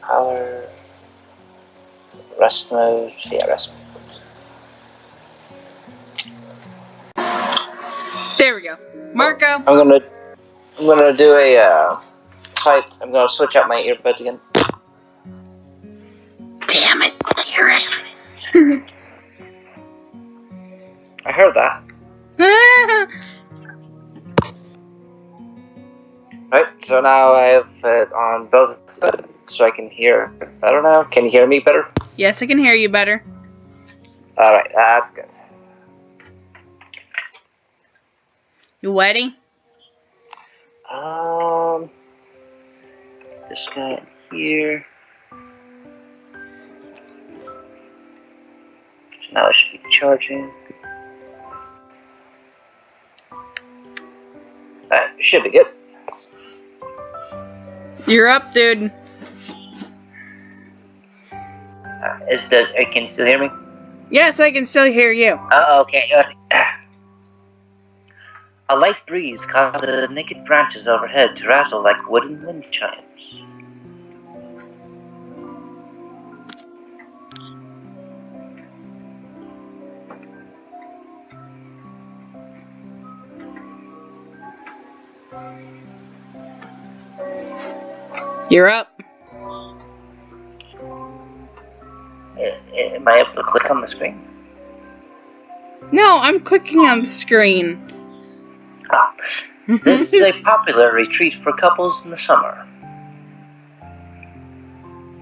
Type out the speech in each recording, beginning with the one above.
Power. Rest mode. Yeah, rest mode. There we go. Marco. I'm gonna do a type. I'm gonna switch out my earbuds again. Damn it, Jared. I heard that. Right, so now I have it on both so I can hear. I don't know. Can you hear me better? Yes, I can hear you better. Alright, that's good. You ready? This guy here. Now it should be charging. Alright, should be good. You're up, dude. Can you still hear me? Yes, I can still hear you. Okay. A light breeze caused the naked branches overhead to rattle like wooden wind chimes. You're up. Am I able to click on the screen? No, I'm clicking on the screen. This is a popular retreat for couples in the summer.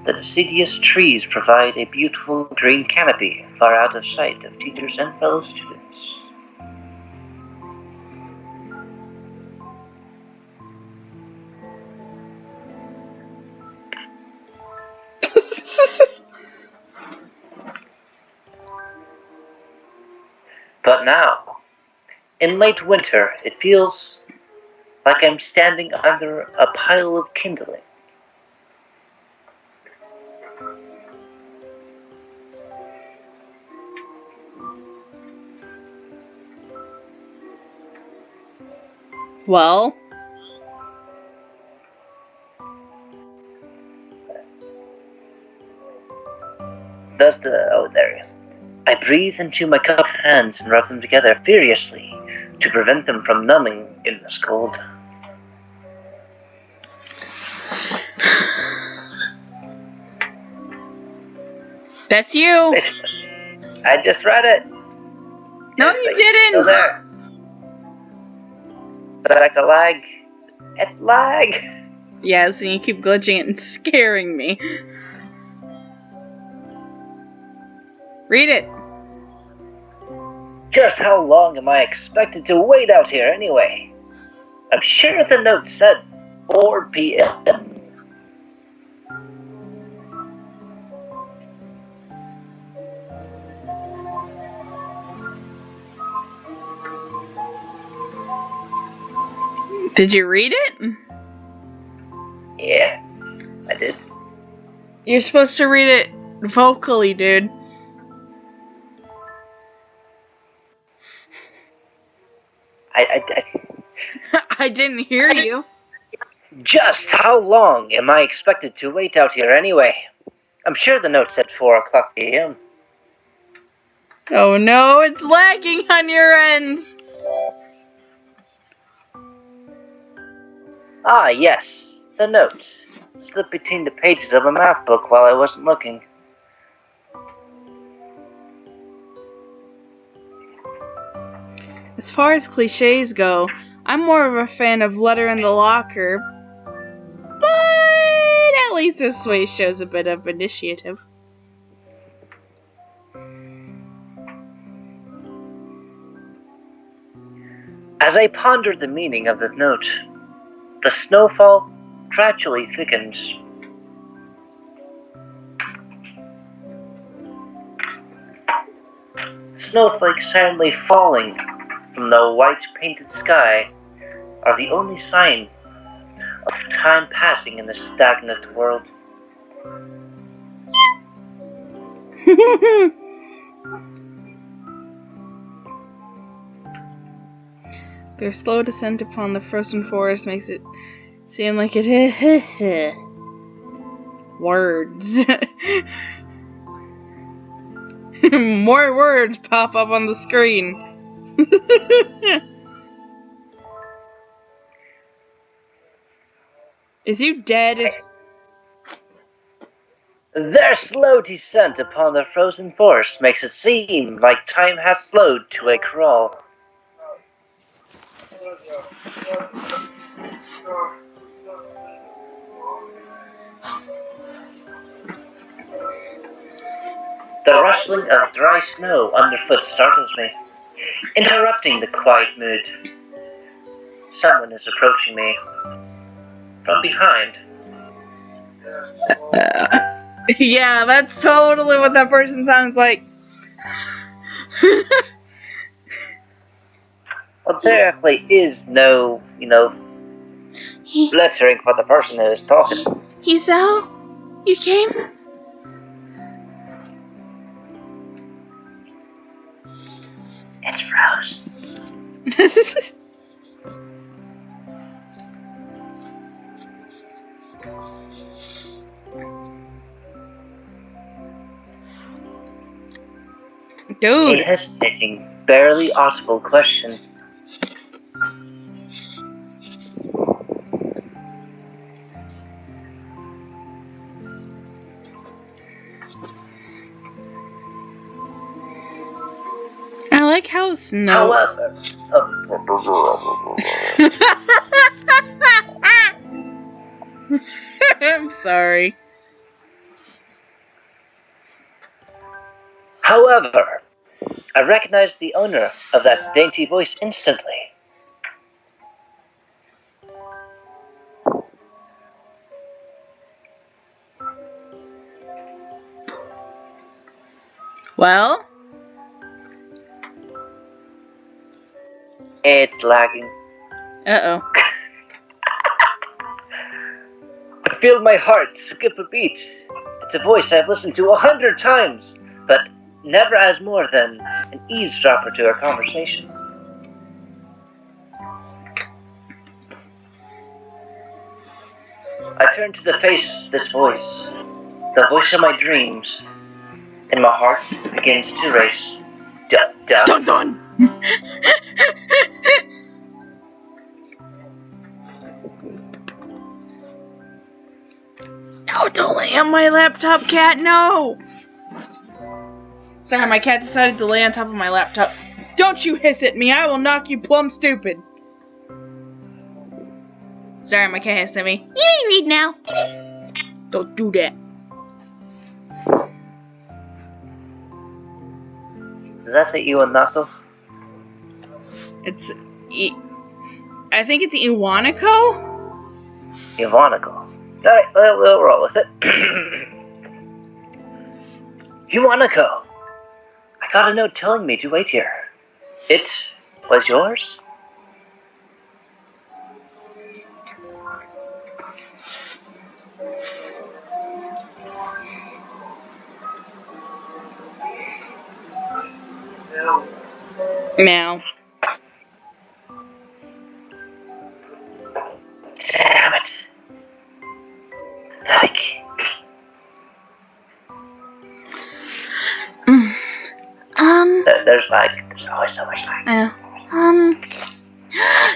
The deciduous trees provide a beautiful green canopy far out of sight of teachers and fellow students. But now, in late winter, it feels like I'm standing under a pile of kindling. Well? There he is. I breathe into my cupped hands and rub them together furiously to prevent them from numbing in this cold. That's you. I just read it. No, you didn't. Still there. Is that like a lag? It's lag. Yes, and you keep glitching it and scaring me. Read it. Just how long am I expected to wait out here anyway? I'm sure the note said 4 p.m. Did you read it? Yeah, I did. You're supposed to read it vocally, dude. I didn't hear you. Just how long am I expected to wait out here anyway? I'm sure the note said 4 o'clock p.m. Oh no, it's lagging on your end. Ah, yes, the note. Slipped between the pages of a math book while I wasn't looking. As far as cliches go, I'm more of a fan of Letter in the Locker, but at least this way shows a bit of initiative. As I pondered the meaning of the note, the snowfall gradually thickens. Snowflakes silently falling from the white painted sky are the only sign of time passing in this stagnant world. Their slow descent upon the frozen forest makes it seem like it. Words. More words pop up on the screen. Is you dead? Their slow descent upon the frozen forest makes it seem like time has slowed to a crawl. The rustling of dry snow underfoot startles me, interrupting the quiet mood. Someone is approaching me from behind. Yeah, that's totally what that person sounds like. Well, there actually is no, lettering for the person who is talking. Hisao, you came? It's Rose. Dude. A hesitating, barely audible question. I like how snow. However, I'm sorry. However, I recognized the owner of that dainty voice instantly. Well? It's lagging. Uh-oh. I feel my heart skip a beat. It's a voice I've listened to 100 times, but never as more than an eavesdropper to our conversation. I turn to the face this voice, the voice of my dreams, and my heart begins to race. Dun dun. Dun dun! No, don't lay on my laptop, cat, no! Sorry, my cat decided to lay on top of my laptop. Don't you hiss at me, I will knock you plumb stupid. Sorry, my cat hissed at me. You may read now. Don't do that. Does that say Iwanako? It's... I think it's Iwanako? Iwanako. Alright, we'll roll with it. Iwanako! I got a note telling me to wait here. It was yours? Meow. Damn it. Pathetic. There's lag. There's always so much lag. I know.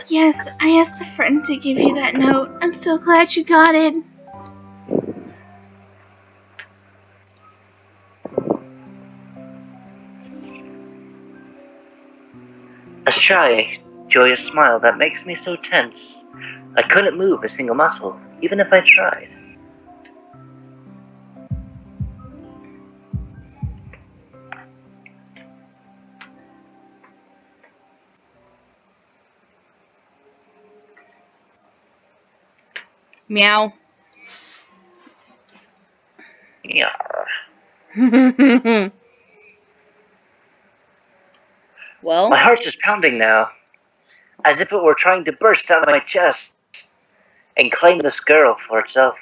Yes, I asked a friend to give you that note. I'm so glad you got it. A shy, joyous smile that makes me so tense. I couldn't move a single muscle, even if I tried. Meow. Yarr. Well? My heart is pounding now, as if it were trying to burst out of my chest and claim this girl for itself.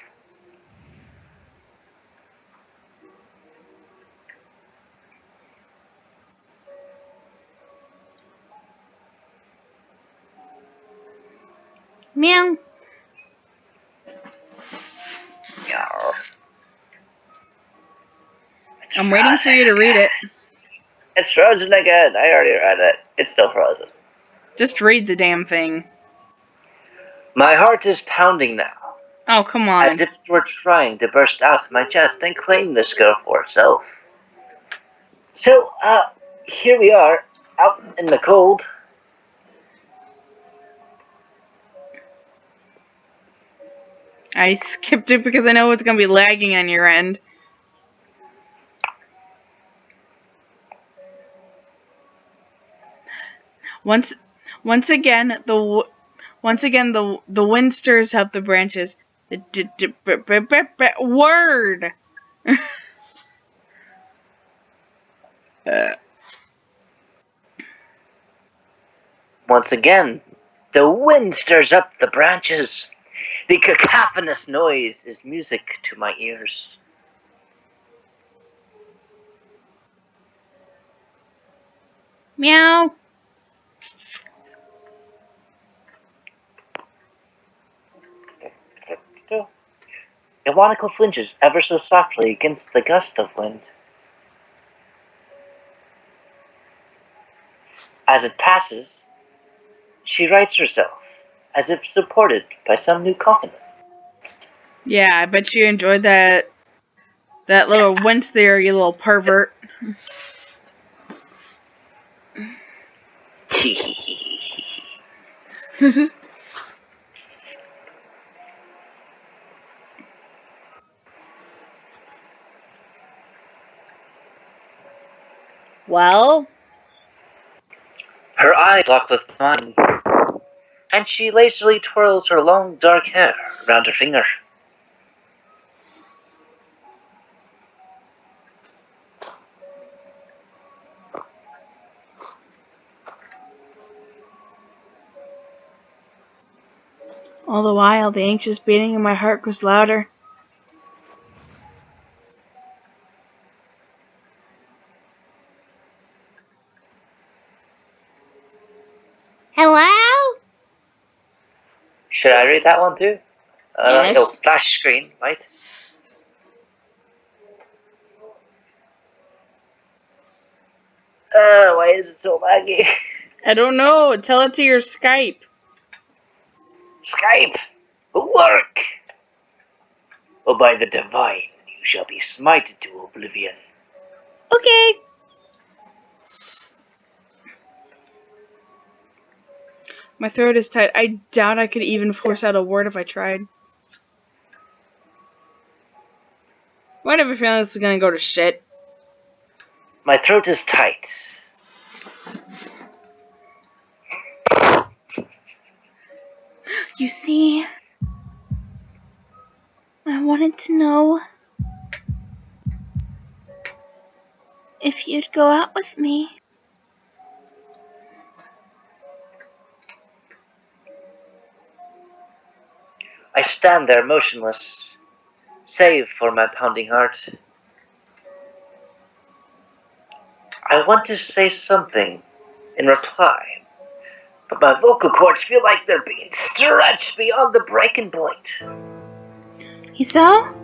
Meow. Yarr. I'm waiting for you to read it. It's frozen again. I already read it. It's still frozen. Just read the damn thing. My heart is pounding now. Oh, come on. As if it were trying to burst out of my chest and claim this girl for itself. So, here we are, out in the cold. I skipped it because I know it's going to be lagging on your end. Once again, the wind stirs up the branches. Word. Once again, the wind stirs up the branches. The cacophonous noise is music to my ears. Meow. Iwanako flinches ever so softly against the gust of wind. As it passes, she rights herself, as if supported by some new confidence. Yeah, I bet you enjoyed that little wince there, you little pervert. Well? Her eyes lock with mine, and she lazily twirls her long dark hair around her finger. All the while, the anxious beating in my heart grows louder. Hello? Should I read that one too? Yes. Oh, flash screen, right? Why is it so laggy? I don't know. Tell it to your Skype. Skype! Work! Oh, by the divine, you shall be smited to oblivion. Okay. My throat is tight. I doubt I could even force out a word if I tried. Why do I have a feeling this is gonna go to shit? My throat is tight. You see, I wanted to know if you'd go out with me. I stand there motionless, save for my pounding heart. I want to say something in reply, but my vocal cords feel like they're being stretched beyond the breaking point. Isao?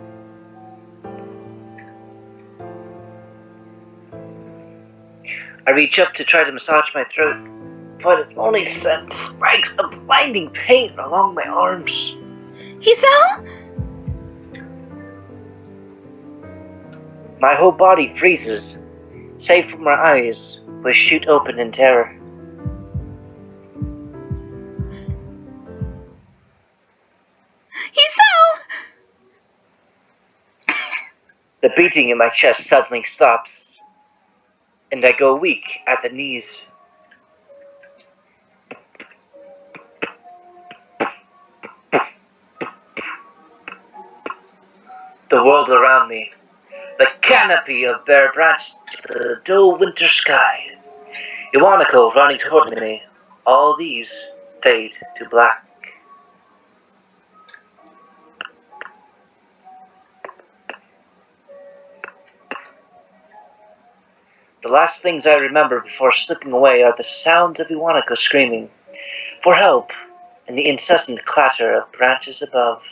I reach up to try to massage my throat, but it only sends spikes of blinding pain along my arms. Isao? My whole body freezes, save for my eyes, which shoot open in terror. Isao! The beating in my chest suddenly stops, and I go weak at the knees. The world around me, the canopy of bare branches, the dull winter sky, Iwanako running toward me, all these fade to black. The last things I remember before slipping away are the sounds of Iwanako screaming for help and the incessant clatter of branches above. ...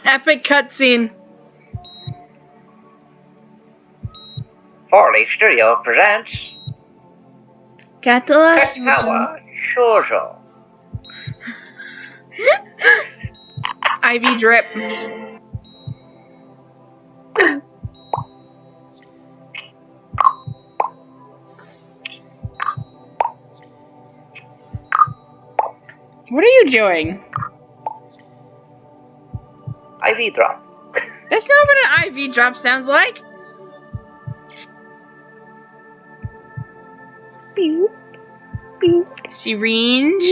Epic cutscene. 4-Leaf Studio presents Katawa Shoujo. Katawa Shoujo. IV drip. What are you doing? IV drop. That's not what an IV drop sounds like. Pew, pew, Syringe.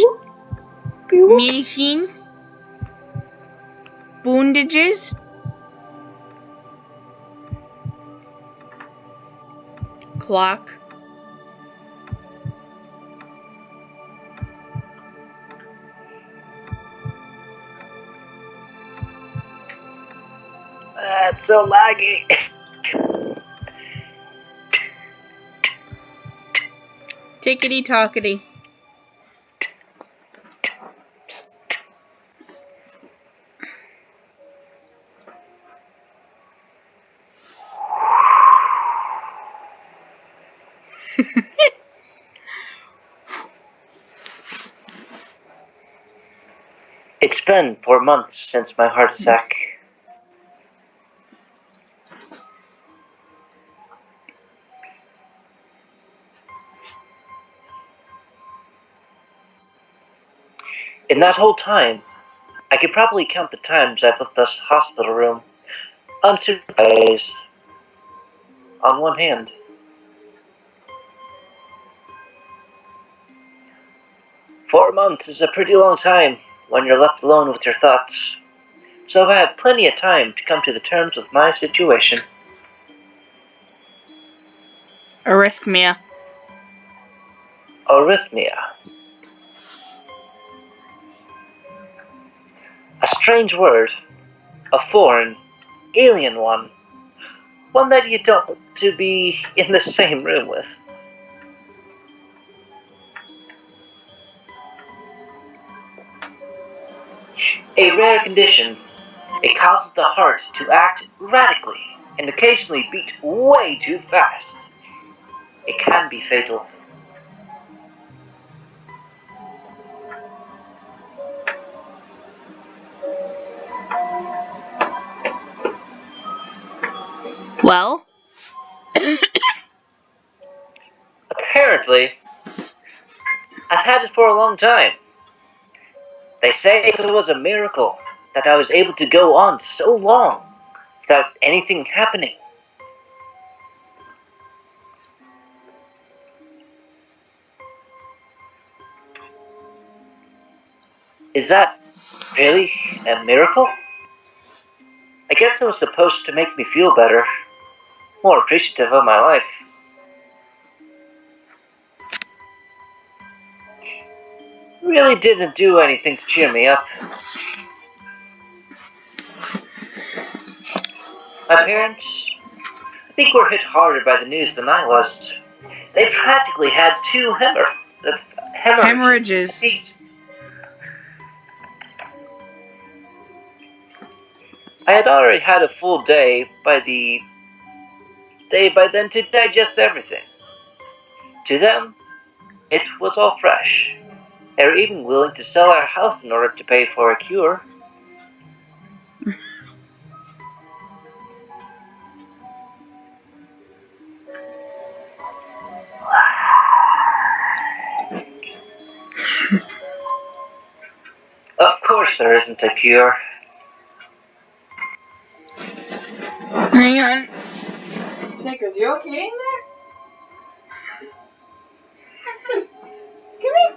pew. Medicine. Bandages. Clock. That's so laggy. Tickety tockety. It's been 4 months since my heart attack. In that whole time, I could probably count the times I've left this hospital room unsupervised on one hand. Four months is a pretty long time when you're left alone with your thoughts, so I've had plenty of time to come to the terms with my situation. Arrhythmia. Arrhythmia. A strange word, a foreign, alien one that you don't want to be in the same room with. A rare condition. It causes the heart to act radically and occasionally beat way too fast. It can be fatal. Well? Apparently, I've had it for a long time. They say it was a miracle that I was able to go on so long without anything happening. Is that really a miracle? I guess it was supposed to make me feel better, more appreciative of my life. It really didn't do anything to cheer me up. My parents, I think, were hit harder by the news than I was. They practically had two hemorrhages apiece. I had already had a full day by then to digest everything. To them, it was all fresh. They were even willing to sell our house in order to pay for a cure. Of course there isn't a cure. Hang on. Snickers, you okay in there? Come here.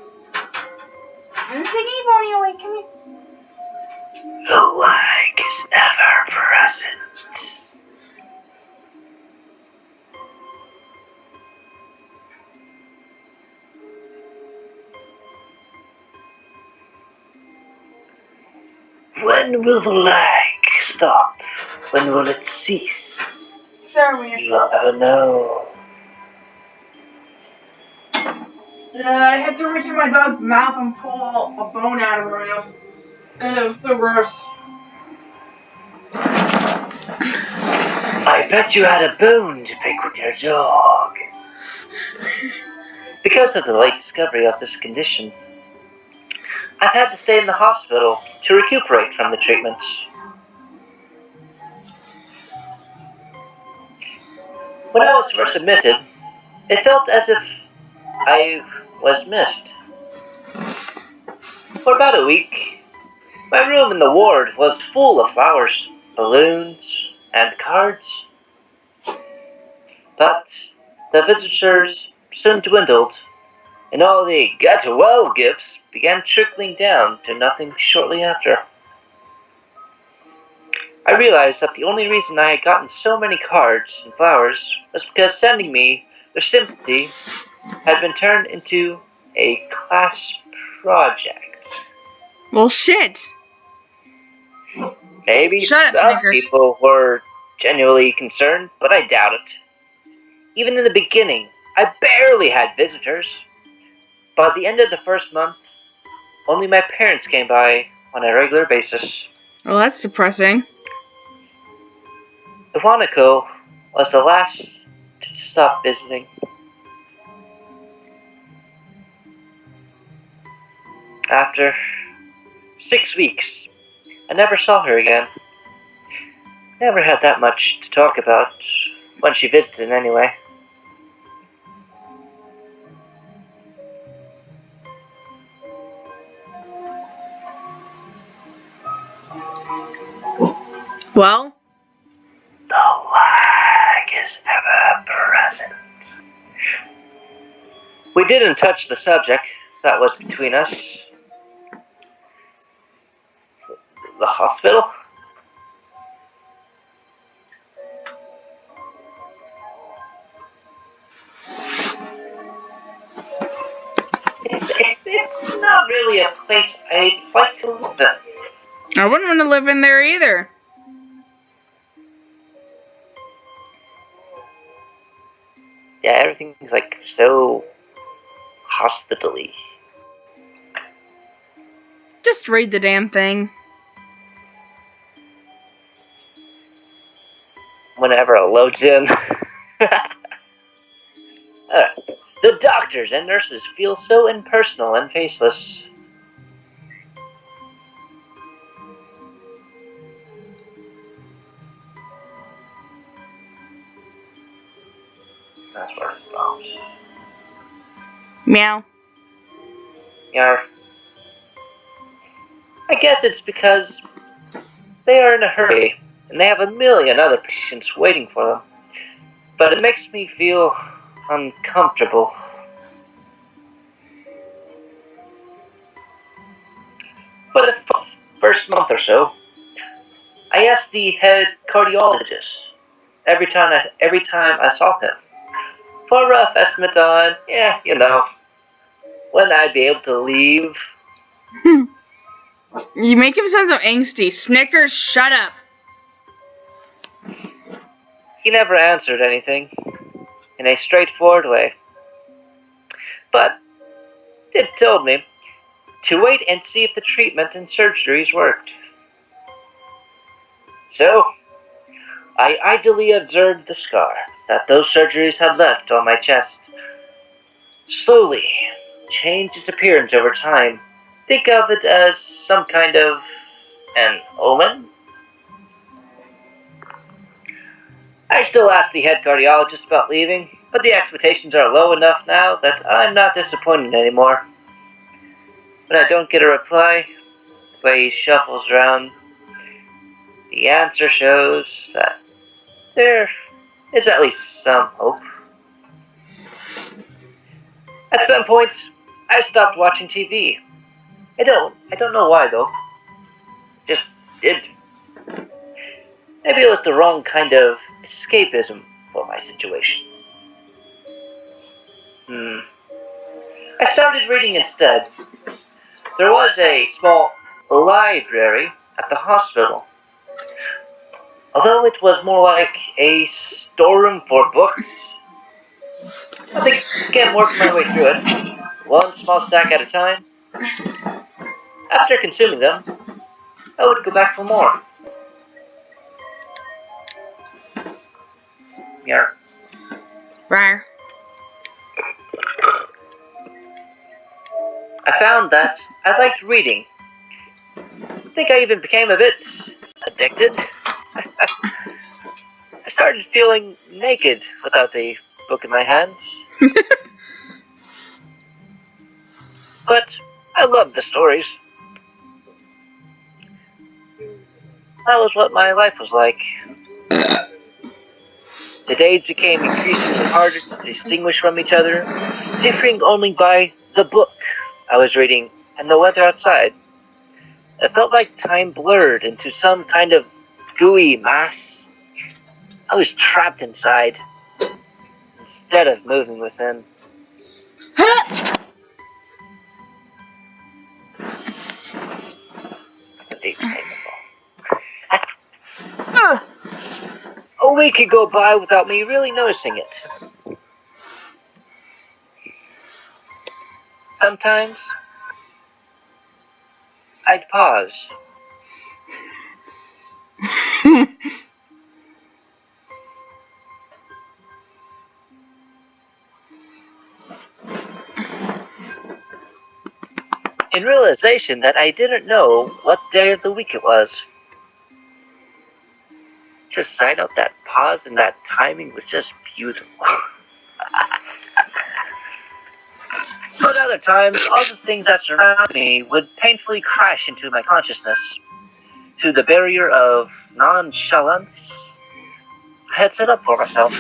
I'm taking your body away. Come here. The like is never present. When will the lag stop? When will it cease? Sorry, You'll never know. I had to reach in my dog's mouth and pull a bone out of her mouth. And it was so gross. I bet you had a bone to pick with your dog. Because of the late discovery of this condition, I've had to stay in the hospital to recuperate from the treatments. When I was first admitted, it felt as if I was missed. For about a week, my room in the ward was full of flowers, balloons, and cards. But the visitors soon dwindled, and all the get well gifts began trickling down to nothing shortly after. I realized that the only reason I had gotten so many cards and flowers was because sending me their sympathy had been turned into a class project. Well, shit. Maybe Shut up, some Snickers. people were genuinely concerned, but I doubt it. Even in the beginning, I barely had visitors. By the end of the first month, only my parents came by on a regular basis. Well, that's depressing. Iwanako was the last to stop visiting. After 6 weeks, I never saw her again. Never had that much to talk about when she visited anyway. Well? The lag is ever present. We didn't touch the subject that was between us. The hospital? It's not really a place I'd like to live in. I wouldn't want to live in there either. Yeah, everything's like so hospital-y. Just read the damn thing. Whenever it loads in. The doctors and nurses feel so impersonal and faceless. That's where it stops. Meow. Yeah. I guess it's because they are in a hurry and they have a million other patients waiting for them. But it makes me feel uncomfortable. For the first month or so, I asked the head cardiologist every time I saw him for a rough estimate on, when I'd be able to leave. You make him sound so angsty. Snickers, shut up. He never answered anything in a straightforward way, but it told me to wait and see if the treatment and surgeries worked. So, I idly observed the scar that those surgeries had left on my chest slowly change its appearance over time. Think of it as some kind of an omen. I still ask the head cardiologist about leaving, but the expectations are low enough now that I'm not disappointed anymore. When I don't get a reply, the way he shuffles around, the answer shows that there is at least some hope. At some point, I stopped watching TV. I don't know why though. Just did. Maybe it was the wrong kind of escapism for my situation. I started reading instead. There was a small library at the hospital. Although it was more like a storeroom for books, I began working my way through it, one small stack at a time. After consuming them, I would go back for more. Yeah. Rar. I found that I liked reading. I think I even became a bit addicted. I started feeling naked without the book in my hands. But I loved the stories. That was what my life was like. The days became increasingly harder to distinguish from each other, differing only by the book I was reading and the weather outside. It felt like time blurred into some kind of gooey mass. I was trapped inside, instead of moving within. A deep statement. A week could go by without me really noticing it. Sometimes, I'd pause. In realization that I didn't know what day of the week it was. Just side note, that pause and that timing was just beautiful. But other times, all the things that surround me would painfully crash into my consciousness. To the barrier of nonchalance I had set up for myself.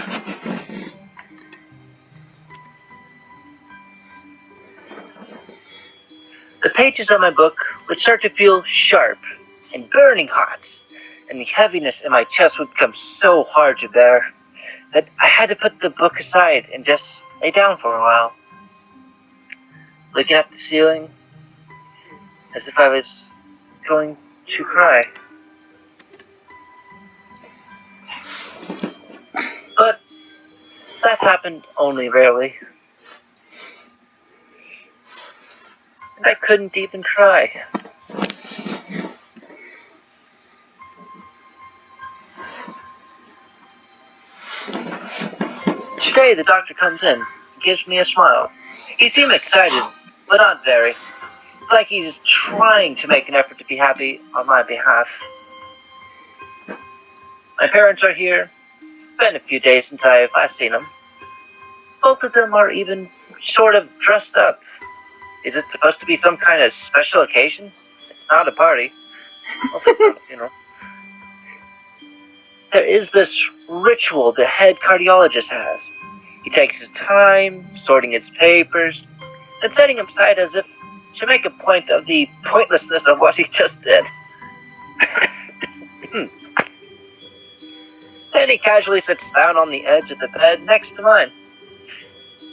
The pages of my book would start to feel sharp and burning hot, and the heaviness in my chest would become so hard to bear that I had to put the book aside and just lay down for a while, looking at the ceiling as if I was going to cry. But that happened only rarely. And I couldn't even cry. Today the doctor comes in and gives me a smile. He seemed excited, but not very. It's like he's trying to make an effort to be happy on my behalf. My parents are here. It's been a few days since I've last seen them. Both of them are even sort of dressed up. Is it supposed to be some kind of special occasion? It's not a party. Hopefully it's not a funeral. There is this ritual the head cardiologist has. He takes his time, sorting his papers, and setting them aside as if to make a point of the pointlessness of what he just did. Then he casually sits down on the edge of the bed next to mine.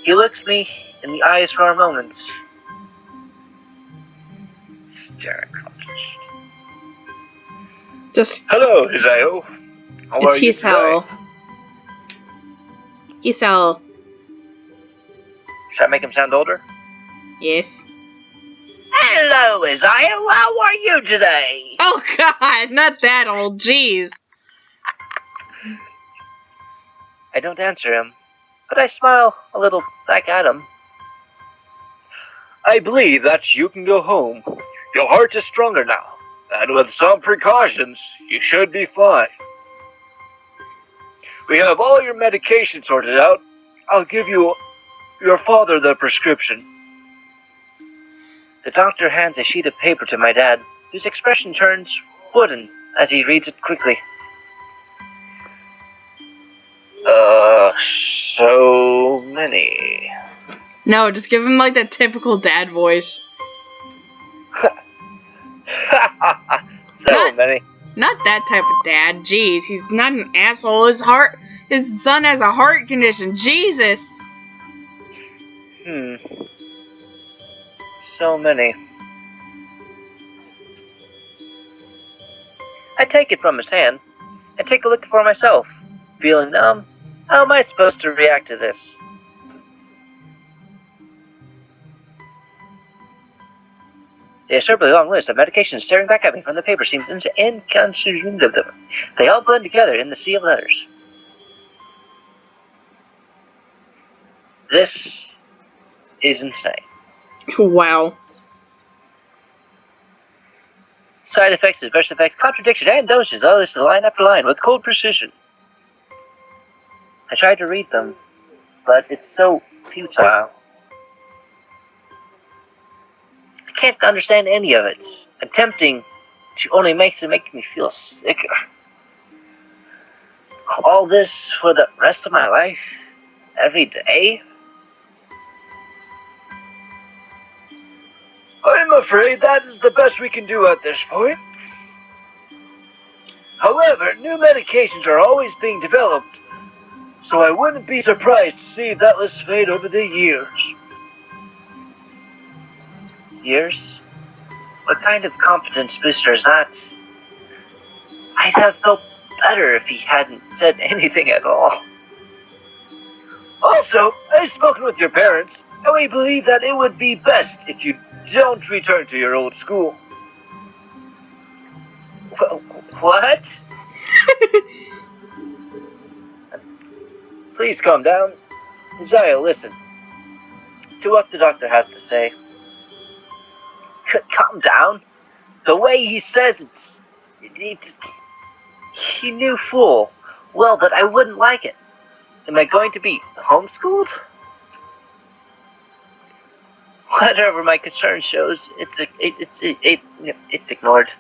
He looks me in the eyes for a moment. Just. Hello, Isao. How are you today? Hisao. Should I make him sound older? Yes. Hello, Isao. How are you today? Oh God, not that old. Jeez. I don't answer him, but I smile a little back at him. I believe that you can go home. Your heart is stronger now, and with some precautions, you should be fine. We have all your medication sorted out. I'll give your father the prescription. The doctor hands a sheet of paper to my dad, whose expression turns wooden as he reads it quickly. So many. No, just give him like that typical dad voice. Many. Not that type of dad. Jeez, he's not an asshole. His son has a heart condition. Jesus. So many. I take it from his hand and take a look for myself, feeling numb. How am I supposed to react to this? The absurdly long list of medications staring back at me from the paper seems inconceivable. They all blend together in the sea of letters. This is insane. Wow. Side effects, adverse effects, contradictions, and doses, all this line after line with cold precision. I tried to read them, but it's so futile. I can't understand any of it. Attempting to only makes it make me feel sicker. All this for the rest of my life? Every day? I'm afraid that is the best we can do at this point. However, new medications are always being developed, so I wouldn't be surprised to see that list fade over the years. Years? What kind of confidence booster is that? I'd have felt better if he hadn't said anything at all. Also, I've spoken with your parents, and we believe that it would be best if you don't return to your old school. What? Please calm down. Zaya, listen to what the doctor has to say. Calm down? The way he says he knew full well that I wouldn't like it. Am I going to be homeschooled? Whatever my concern shows, it's ignored.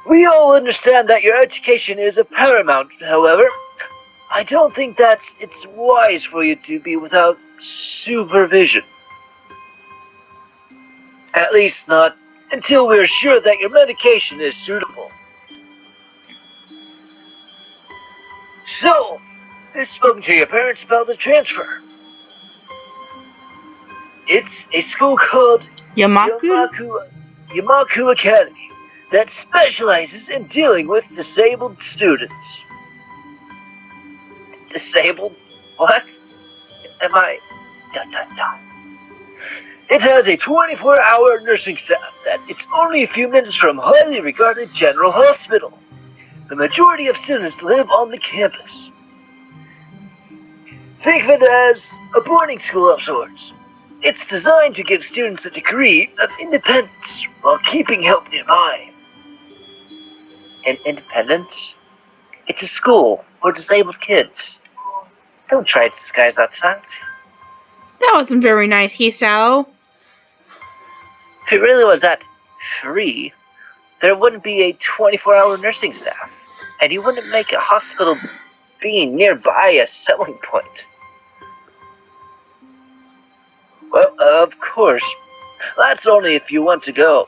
We all understand that your education is a paramount, however. I don't think that it's wise for you to be without supervision. At least not until we're sure that your medication is suitable. So, I've spoken to your parents about the transfer. It's a school called Yamaku Academy that specializes in dealing with disabled students. Disabled? What? Am I... ... It has a 24-hour nursing staff that it's only a few minutes from highly regarded general hospital. The majority of students live on the campus. Think of it as a boarding school of sorts. It's designed to give students a degree of independence while keeping help nearby. And independence? It's a school for disabled kids. Don't try to disguise that fact. That wasn't very nice, Hisao. If it really was that free, there wouldn't be a 24-hour nursing staff, and you wouldn't make a hospital being nearby a selling point. Well, of course, that's only if you want to go,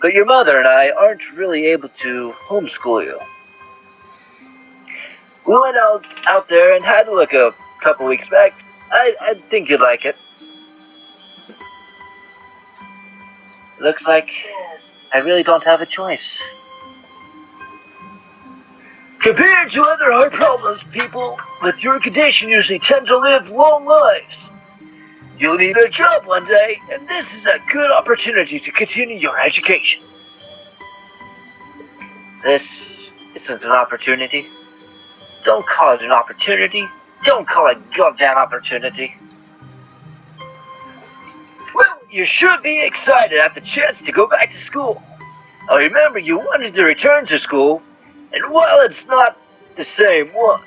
but your mother and I aren't really able to homeschool you. We went out there and had a look a couple weeks back. I think you'd like it. Looks like I really don't have a choice. Compared to other heart problems, people with your condition usually tend to live long lives. You'll need a job one day, and this is a good opportunity to continue your education. This isn't an opportunity. Don't call it an opportunity. Don't call it goddamn opportunity. Well, you should be excited at the chance to go back to school. I remember you wanted to return to school, and while it's not the same one,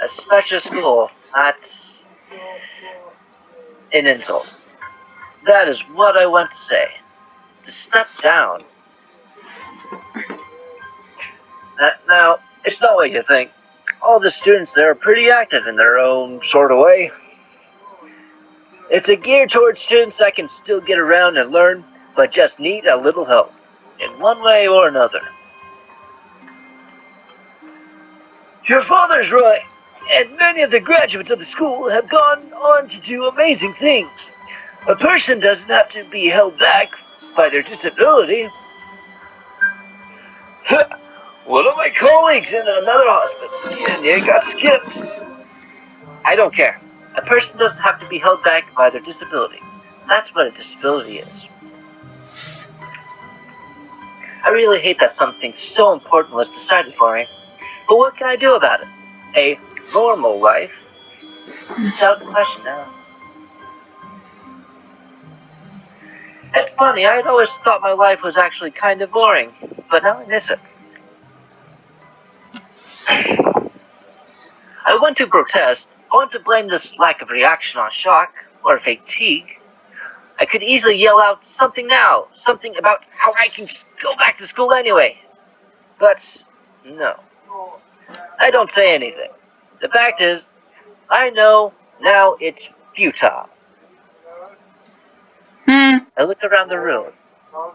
a special school, that's an insult. That is what I want to say. To step down. Now, it's not what you think. All the students there are pretty active in their own sort of way. It's a geared towards students that can still get around and learn, but just need a little help, in one way or another. Your father's right, and many of the graduates of the school have gone on to do amazing things. A person doesn't have to be held back by their disability. One of my colleagues in another hospital, and it got skipped. I don't care. A person doesn't have to be held back by their disability. That's what a disability is. I really hate that something so important was decided for me. But what can I do about it? A normal life? It's out of the question now. It's funny, I'd always thought my life was actually kind of boring, but now I miss it. I want to protest. I want to blame this lack of reaction on shock or fatigue. I could easily yell out something now, something about how I can just go back to school anyway. But no, I don't say anything. The fact is, I know now it's futile. I look around the room,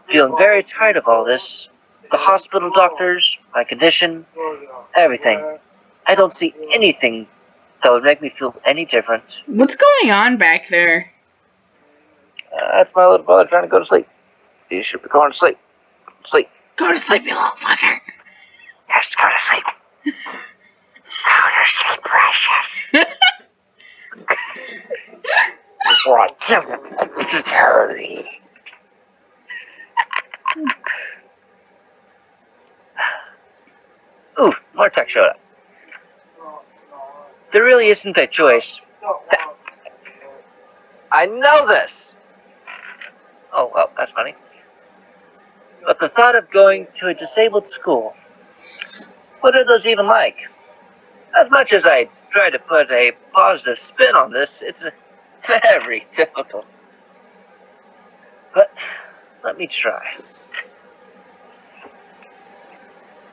feeling very tired of all this. The hospital doctors, my condition, everything. I don't see anything that would make me feel any different. What's going on back there? That's my little brother trying to go to sleep. You should be going to sleep. Sleep. Go to sleep, you little fucker. Yes, go to sleep. Go to sleep, precious. Before I kiss it, it's eternity. Ooh, more tech showed up. There really isn't a choice. I know this! Oh, well, that's funny. But the thought of going to a disabled school, what are those even like? As much as I try to put a positive spin on this, it's very difficult. But let me try.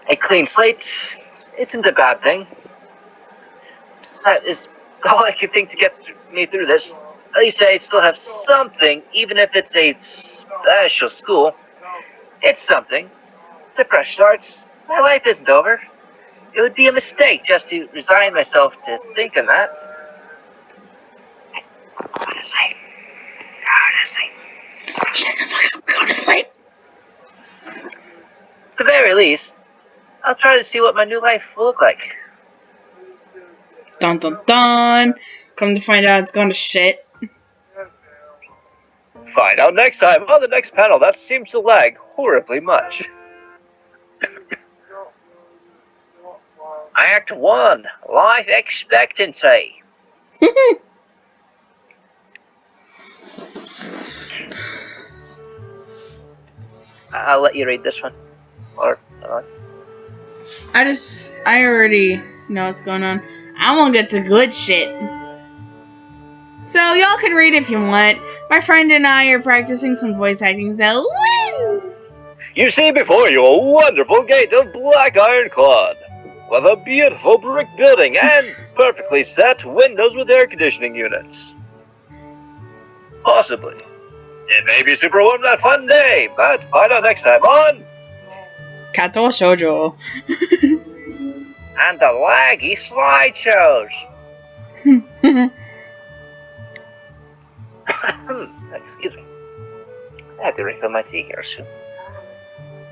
A clean slate isn't a bad thing. That is all I can think to get me through this. At least I still have something, even if it's a special school. It's something. It's a fresh start. My life isn't over. It would be a mistake just to resign myself to thinking that. Go to sleep. Go to sleep. Shut the fuck up. Go to sleep. At the very least, I'll try to see what my new life will look like. Dun dun dun. Come to find out it's gone to shit. Find out next time on the next panel. That seems to lag horribly much. Act 1. Life expectancy. I'll let you read this one. Or I already know what's going on. I won't get to good shit. So y'all can read if you want. My friend and I are practicing some voice acting, so woo! You see before you a wonderful gate of black ironclad, with a beautiful brick building and perfectly set windows with air conditioning units. Possibly. It may be super warm that fun day, but find out next time on Katawa Shoujo. and the laggy slideshows. Excuse me. I have to refill my tea here soon.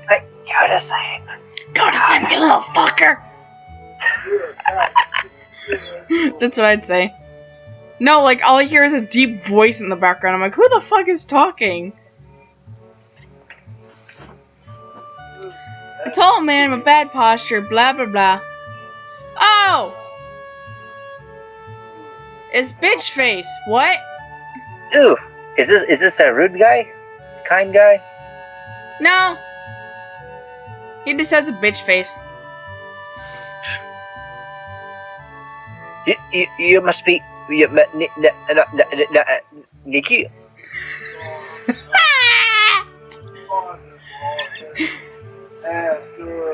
Hey, go to sleep. Go to sleep, you little fucker. That's what I'd say. No, like, all I hear is a deep voice in the background. I'm like, who the fuck is talking? A tall man with bad posture, blah blah blah. Oh! It's bitch face. What? Ooh, is this a rude guy? Kind guy? No. He just has a bitch face. You must be Nikki.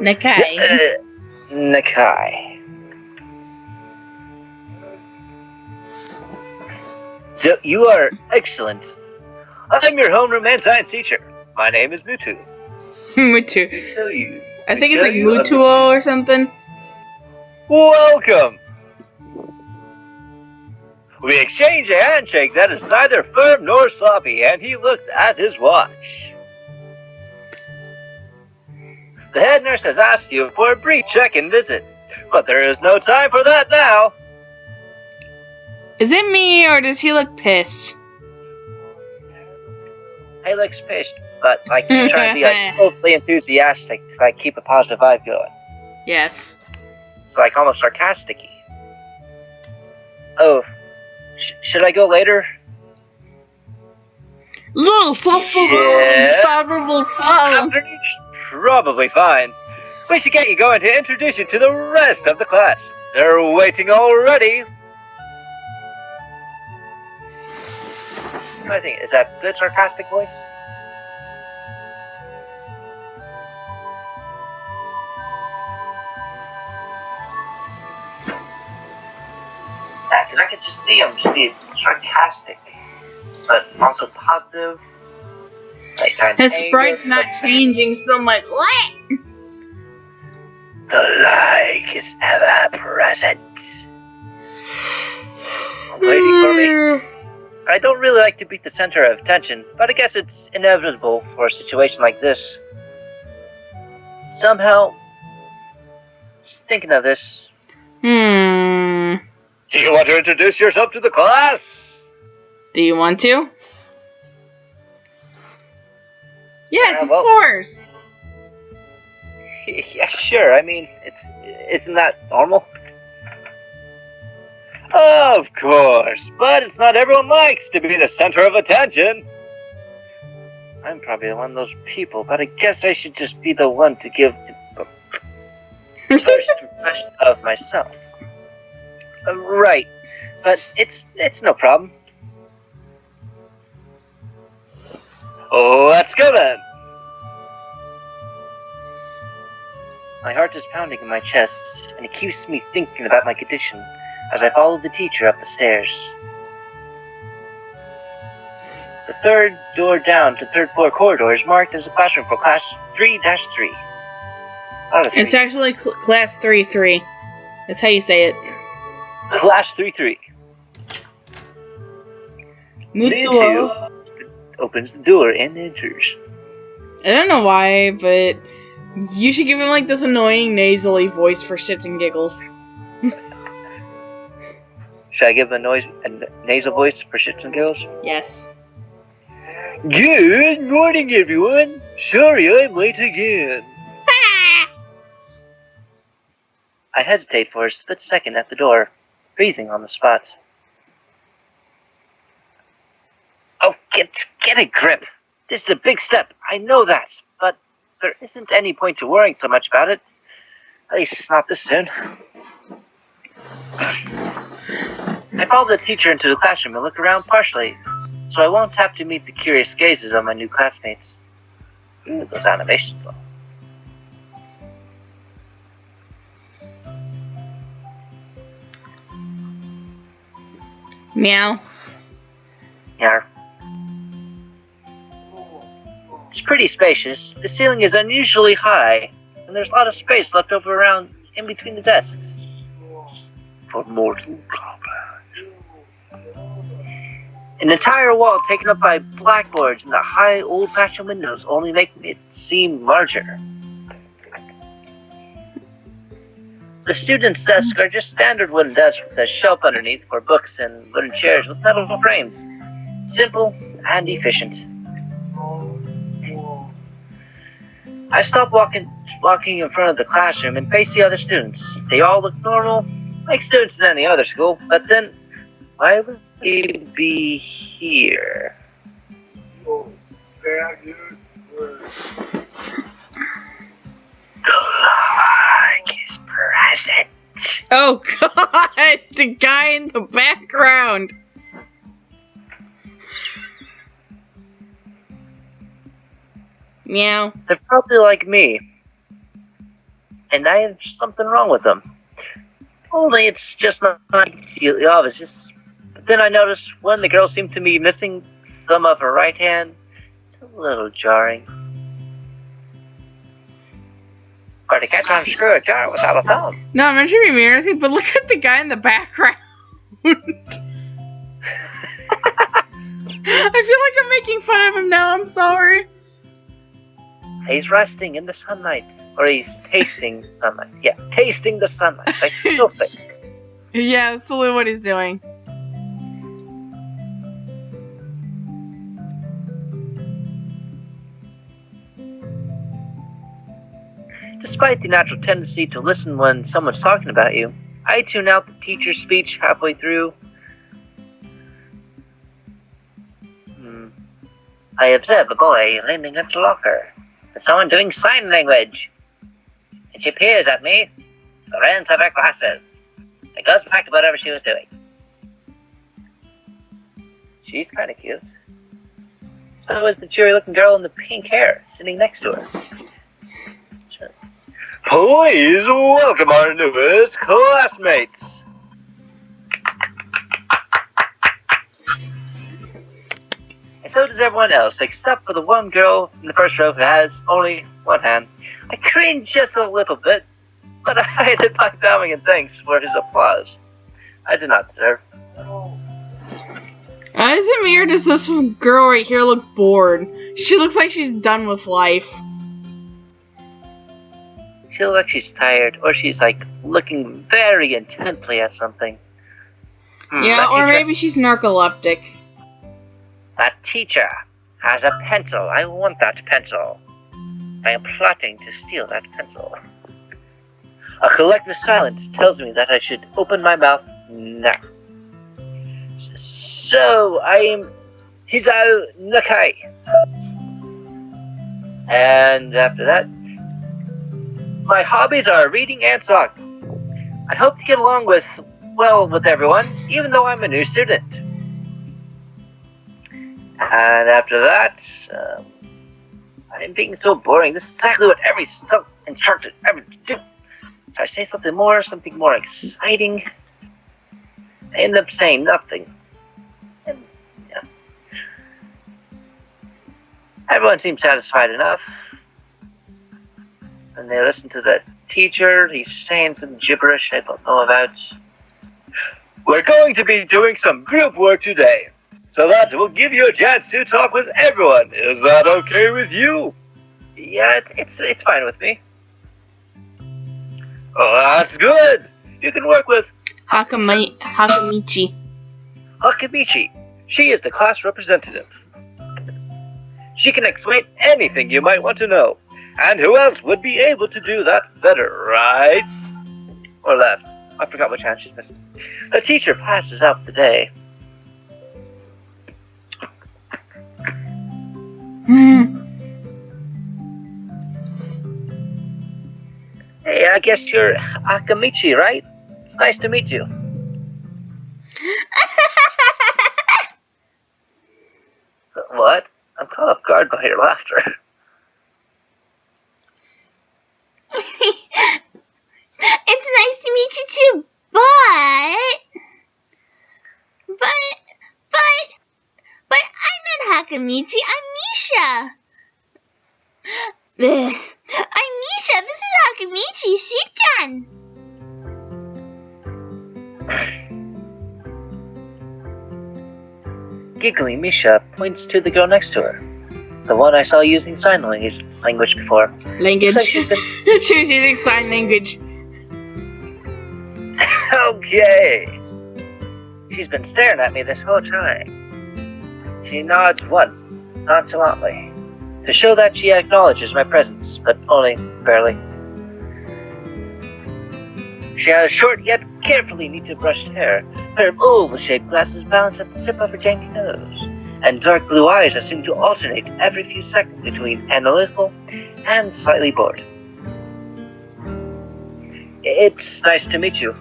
Nakai. Nakai. So you are excellent. I'm your homeroom and science teacher. My name is Mutu. Mutu. You. I think it's like Mutuo or something. Welcome. We exchange a handshake that is neither firm nor sloppy, and he looks at his watch. The head nurse has asked you for a brief check-in visit, but there is no time for that now. Is it me, or does he look pissed? He looks pissed, but like he's trying to be like hopefully enthusiastic to like keep a positive vibe going. Yes. like almost sarcastic-y. Oh, should I go later? Yes. Afternoon is probably fine. We should get you going to introduce you to the rest of the class. They're waiting already. I think, is that good sarcastic voice? Yeah, because I could just see him just be sarcastic, but also positive. Like kind His of sprite's not changing so much. What? The like is ever present. Waiting for me. I don't really like to be the center of attention, but I guess it's inevitable for a situation like this. Somehow, just thinking of this. Do you want to introduce yourself to the class? Do you want to? Yes, of well, course. Yeah, sure. I mean, isn't that normal? Of course, but it's not everyone likes to be the center of attention. I'm probably one of those people, but I guess I should just be the one to give the first impression of myself. Right, but it's no problem. Let's go then. My heart is pounding in my chest, and it keeps me thinking about my condition as I follow the teacher up the stairs. The third door down to third floor corridor is marked as a classroom for class 3-3. It's actually class 3-3. That's how you say it. Class 3-3. Mutuo opens the door and enters. I don't know why, but you should give him like this annoying nasally voice for shits and giggles. Should I give him a nasal voice for shits and giggles? Yes. Good morning, everyone. Sorry I'm late again. I hesitate for a split second at the door, freezing on the spot. Oh, get a grip. This is a big step, I know that, but there isn't any point to worrying so much about it. At least not this soon. I follow the teacher into the classroom and look around partially, so I won't have to meet the curious gazes of my new classmates. Ooh, those animations though. Meow. Yeah. It's pretty spacious. The ceiling is unusually high, and there's a lot of space left over around in between the desks. For mortal combat. An entire wall taken up by blackboards and the high old-fashioned windows only make it seem larger. The students' desks are just standard wooden desks with a shelf underneath for books and wooden chairs with metal frames. Simple and efficient. I stop walking in front of the classroom and face the other students. They all look normal, like students in any other school, but then why would they be here? Like is present. Oh god, the guy in the background. Meow. They're probably like me. And I have something wrong with them. Only it's just not completely obvious. But then I noticed one of the girls seemed to be missing thumb of her right hand. It's a little jarring. Hard to catch on screw a jar without a thumb. No, I'm not sure to be anything, but look at the guy in the background. I feel like I'm making fun of him now, I'm sorry. He's resting in the sunlight. Or he's tasting sunlight. Yeah, tasting the sunlight. Like snowflakes. Yeah, that's totally what he's doing. Despite the natural tendency to listen when someone's talking about you, I tune out the teacher's speech halfway through. I observe a boy leaning against a locker, and someone doing sign language. And she peers at me, the lens of her glasses, and goes back to whatever she was doing. She's kind of cute. So is the cheery-looking girl in the pink hair sitting next to her. Sure. Please welcome our newest classmates. And so does everyone else, except for the one girl in the first row who has only one hand. I cringe just a little bit, but I hide it by bowing in thanks for his applause. I do not deserve. Is it me or does this girl right here look bored? She looks like she's done with life. She looks like she's tired, or she's like looking very intently at something. Yeah, or maybe she's narcoleptic. That teacher has a pencil. I want that pencil. I am plotting to steal that pencil. A collective silence tells me that I should open my mouth now. So, I'm Hizao Nakai. And after that, my hobbies are reading and song. I hope to get along with everyone, even though I'm a new student. And after that, I'm being so boring. This is exactly what every instructor ever do. If I say something more exciting, I end up saying nothing. And, yeah. Everyone seems satisfied enough. And they listen to the teacher. He's saying some gibberish I don't know about. We're going to be doing some group work today, so that will give you a chance to talk with everyone. Is that okay with you? Yeah, it's fine with me. Oh, that's good. You can work with Hakamichi. Hakamichi. She is the class representative. She can explain anything you might want to know. And who else would be able to do that better, right? Or left. I forgot which hand she's missing. The teacher passes out the day. Hey, I guess you're Akamichi, right? It's nice to meet you. What? I'm caught off guard by your laughter. It's nice to meet you too, but I'm not Hakamichi, I'm Misha. I'm Misha, this is Hakamichi, Shitan. Giggling Misha points to the girl next to her. The one I saw using sign language before. Language. Like she's been She's using sign language. Okay. She's been staring at me this whole time. She nods once, nonchalantly, to show that she acknowledges my presence, but only barely. She has short yet carefully neatly brushed hair, a pair of oval-shaped glasses balanced at the tip of her dainty nose, and dark blue eyes that seem to alternate every few seconds between analytical and slightly bored. It's nice to meet you.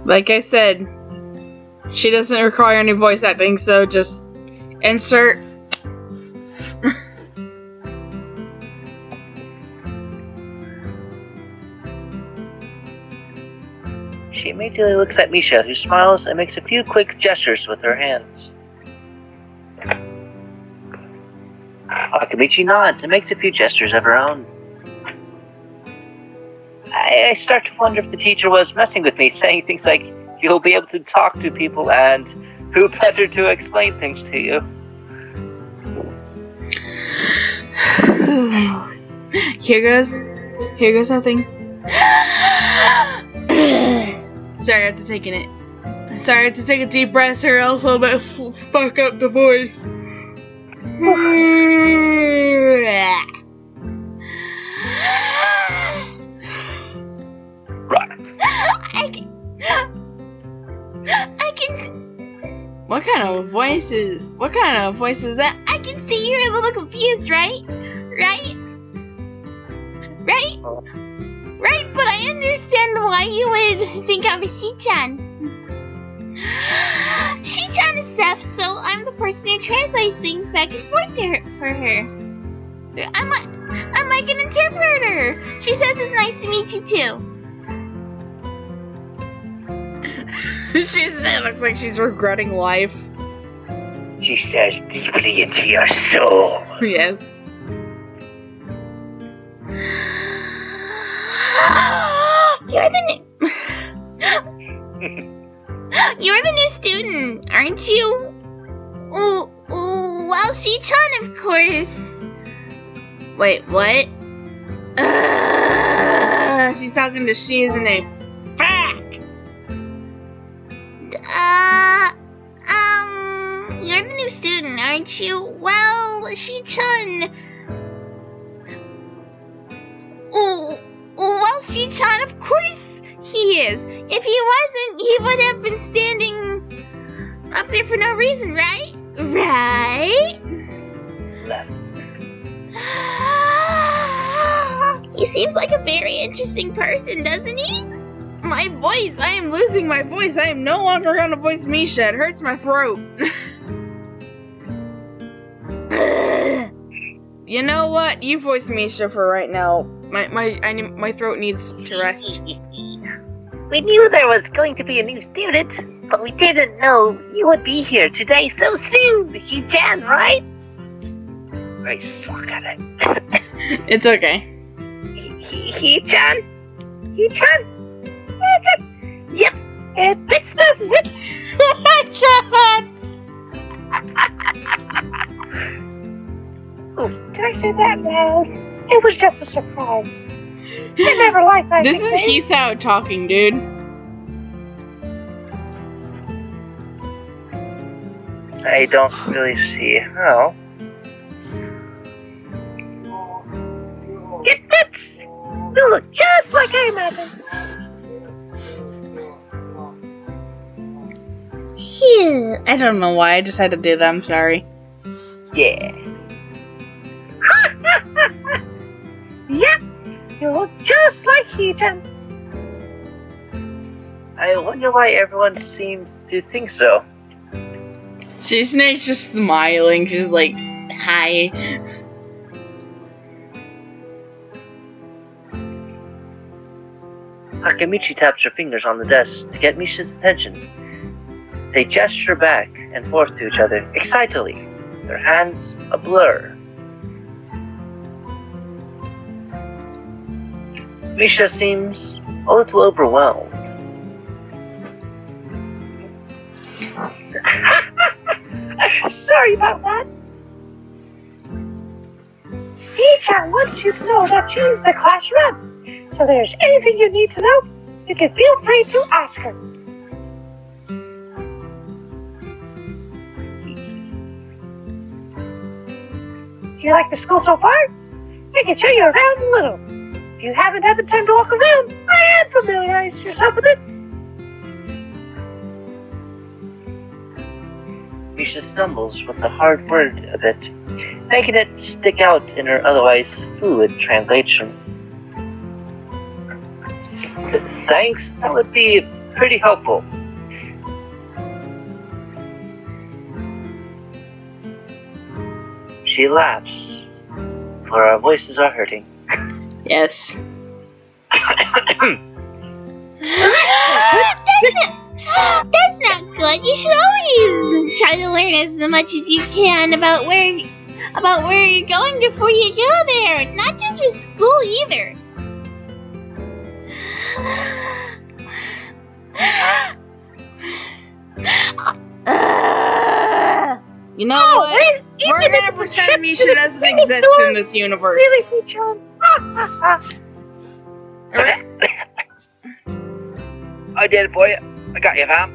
Like I said, she doesn't require any voice acting, so just insert. She immediately looks at Misha, who smiles and makes a few quick gestures with her hands. Akamichi nods and makes a few gestures of her own. I start to wonder if the teacher was messing with me, saying things like, you'll be able to talk to people and who better to explain things to you. Here goes nothing. Sorry, I have to take it. Sorry, I have to take a deep breath or else I'll fuck up the voice. What kind of voice is that? I can see you're a little confused, right? Right? Right? Right, but I understand why you would think I'm a Shi-chan. Shi-chan is deaf, so I'm the person who translates things back and forth for her. I'm like an interpreter. She says it's nice to meet you too. It looks like she's regretting life. She stares deeply into your soul. Yes. You're the new student, aren't you? Well, Shi-chan, of course. Wait, what? She's talking to she as in a fuck. You're the new student, aren't you? Well, Shi-chan. Well, Shi-chan, of course he is. If he wasn't, he would have been standing up there for no reason, right? Right? He seems like a very interesting person, doesn't he? My voice! I am losing my voice. I am no longer gonna voice Misha. It hurts my throat. You know what? You voice Misha for right now. My throat needs to rest. We knew there was going to be a new student, but we didn't know you would be here today so soon. He-chan, right? I suck at it. It's okay. He-chan? He-chan? Yep, it fits, doesn't it? Oh my god! Oh, did I say that loud? It was just a surprise. I never liked that. This is Hisao talking, dude. I don't really see how. It fits! You look just like I imagined. Phew. I don't know why, I just had to do that, I'm sorry. Yeah. Yep, you look just like He-chan. I wonder why everyone seems to think so. She's just smiling, she's like, hi. Akamichi taps her fingers on the desk to get Misha's attention. They gesture back and forth to each other excitedly, their hands a blur. Misha seems a little overwhelmed. Sorry about that. Shi-chan wants you to know that she's the class rep. So if there's anything you need to know, you can feel free to ask her. Do you like the school so far? I can show you around a little. If you haven't had the time to walk around, I can familiarize yourself with it. Misha stumbles with the hard word a bit, making it stick out in her otherwise fluid translation. Thanks, that would be pretty helpful. She laughs, for our voices are hurting. Yes. That's not good. You should always try to learn as much as you can about where you're going before you go there. Not just with school either. You know what? We're gonna pretend Misha doesn't exist in this universe. Really, sweet John. I did it for you. I got you, fam.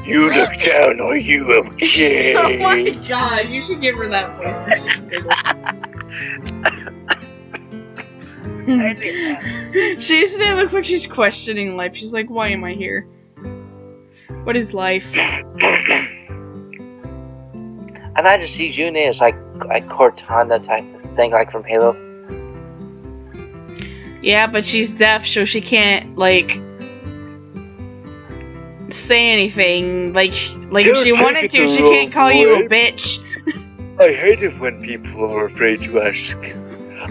You look down, are you okay? Oh my god, you should give her that voice for she giggles. I think Shizune looks like she's questioning life. She's like, why am I here? What is life? I imagine Shizune is like Cortana type of thing, like from Halo. Yeah, but she's deaf, so she can't, like, say anything. Like if she wanted to, she can't call you a bitch. I hate it when people are afraid to ask.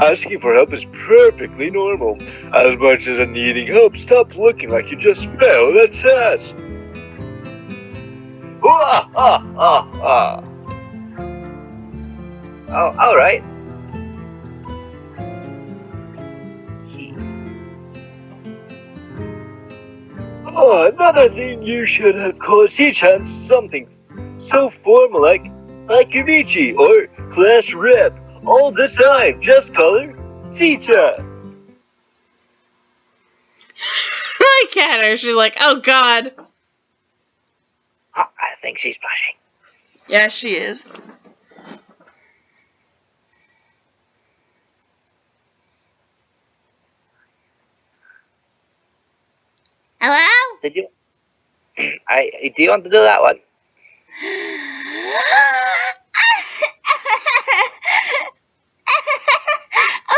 Asking for help is perfectly normal. As much as needing help, stop looking like you just failed a test. Oh, alright. Oh, another thing you should have called C-chan something so formal like Yumichi or class rep. All the time, just call her C-chan. Look at her. She's like, oh god. I think she's blushing. Yeah, she is. Hello? Did you? Do you want to do that one?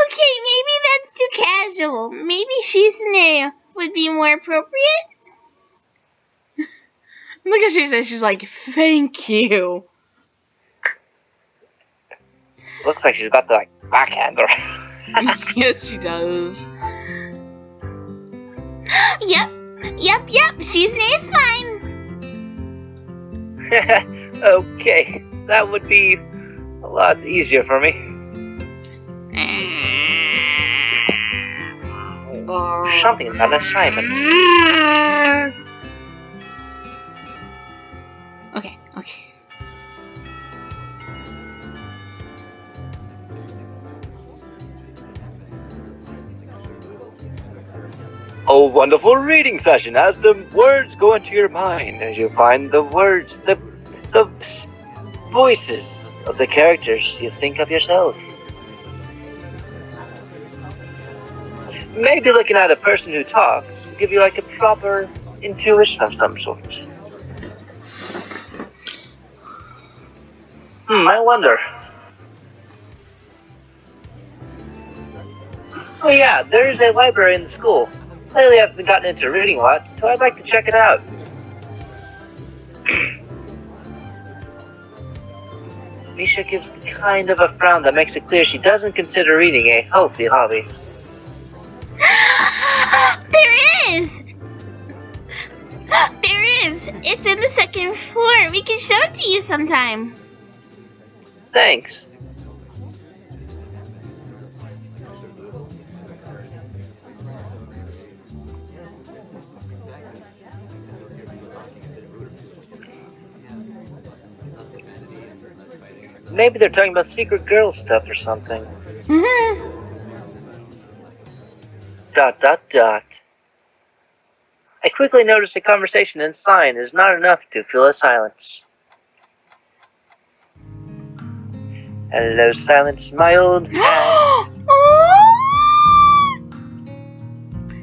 Okay, maybe that's too casual. Maybe Shizune would be more appropriate. Look at she says. She's like, thank you. Looks like she's about to like backhand her. Yes, she does. Yep. Shizune is fine. Okay, that would be a lot easier for me. Something about assignment. Okay. A wonderful reading session as the words go into your mind as you find the words, the Voices of the characters you think of yourself. Maybe looking at a person who talks will give you like a proper intuition of some sort. I wonder. Oh yeah, there's a library in the school. Lately I've been gotten into reading a lot, so I'd like to check it out. Misha gives the kind of a frown that makes it clear she doesn't consider reading a healthy hobby. There is! It's in the second floor. We can show it to you sometime. Thanks. Maybe they're talking about secret girl stuff or something. Mm-hmm. ... I quickly noticed a conversation in sign is not enough to fill a silence. Hello, silence, my old hand.